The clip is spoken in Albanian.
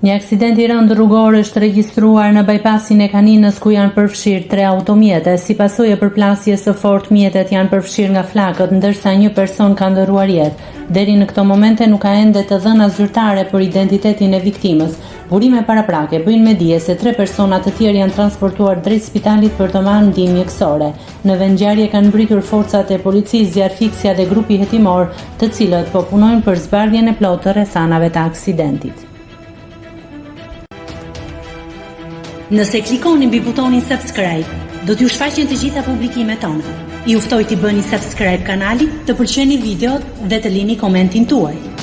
Një aksident i rëndë rrugor është regjistruar në bypassin e Kaninës ku janë përfshirë 3 automjete. Si pasojë e përplasjes së fortë, mjetet janë përfshirë nga flakët, ndërsa një person ka ndëruar jetë. Deri në këto momente nuk ka ende të dhëna zyrtare për identitetin e viktimës. Burime paraprake bëjnë me dije se 3 persona të tjerë janë transportuar drejt spitalit për të marrë ndihmë mjekësore. Në vendngjarje kanë mbritur forcat e policisë, zjarrfiksia dhe grupi hetimor, të cilët po punojnë për zbardhjen e plotë të rrethanave të aksidentit. Nëse klikoni mbi butonin subscribe, do t'ju shfaqen të gjitha publikimet tona. Ju ftoj t'i bëni subscribe kanalit, të pëlqeni videot dhe të lini komentin tuaj.